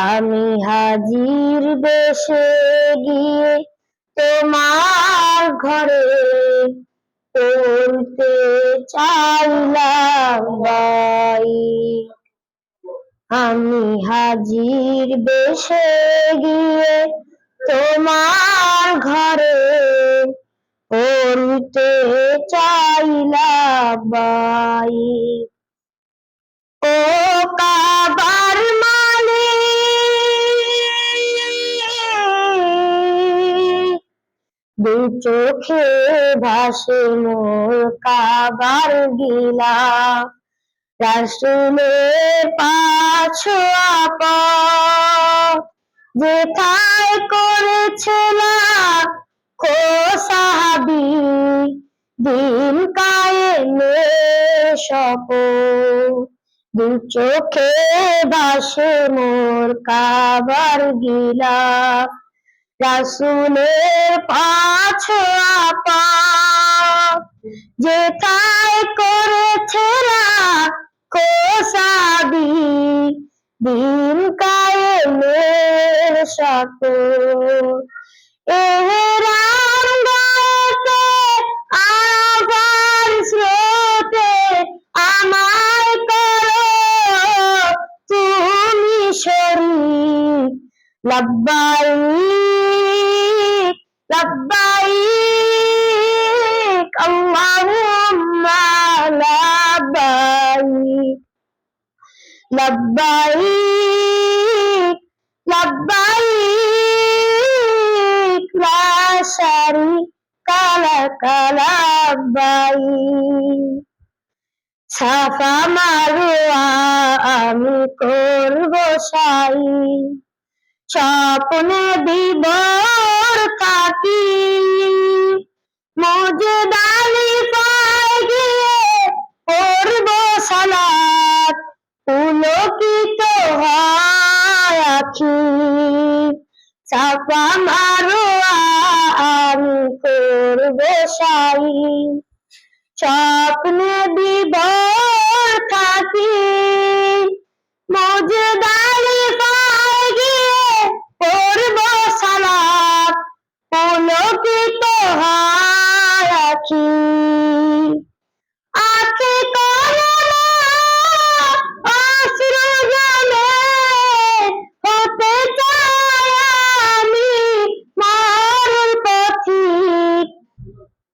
আমি হাজির বেশে গিয়ে তোমার ঘরে তুলতে চাইলাম বাইক। আমি হাজির বেশে গিয়ে তোমার ঘরে তুলতে চাইলাম বাইক। ও কাবার মালিক, দু চোখে ভাসে মোর কাবার গিলা, রাসূলের পাঁচ আপা যেথায় করেছিল খো সাহাবী দিন কায়েমের শপথ। দু চোখে ভাসে মোর কাবার গিলা, রাসূলের পাঁচ আপা যেথায় করেছিল খো সাহাবী দিন কায়েমের শপথ। এহরাম গায়েতে আযান স্রোতে আমায় করো তুমি শরীক। লব্বাইক লব্বাইক আল্লাহুম্মা লব্বাইক, লব্বাইক লব্বাইক লা শারীকা লাক লব্বাইক। সাফা মারওয়া আমি করব সাই, স্বপ্নে বিভোর থাকি মুজদালিফায় গিয়ে করব সালাত, পুলকিত হয় আখি। সাফা মারওয়া আমি করব সাই, স্বপ্নে বিভোর থাকি মুজদালিফায় গিয়ে করব সালাত, পুলকিত হয় আখি। আখি কলমে অশ্রু জলে হতে চাই আমি মরণ পথিক।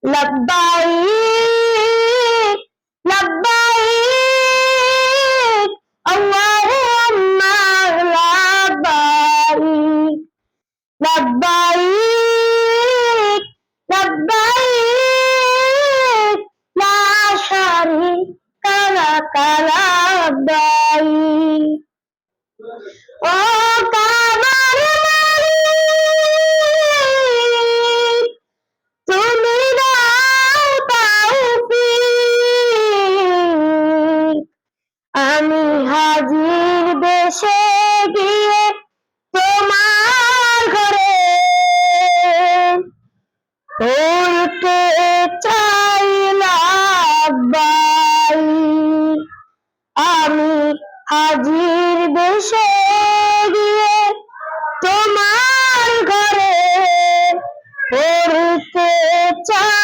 লব্বাইক লব্বাইক আল্লাহুম্মা লব্বাইক, লব্বাইক লব্বাইক লা শারীকা লাক লব্বাইক। ও কাবার মালিক, তুমি দাও তাওফীক, আমি হাজির বেশে গিয়ে তোমার ঘরে তুলতে চাইলাম বাইক। আমি হাজির বেশে গিয়ে তোমার ঘরে তুলতে চাই।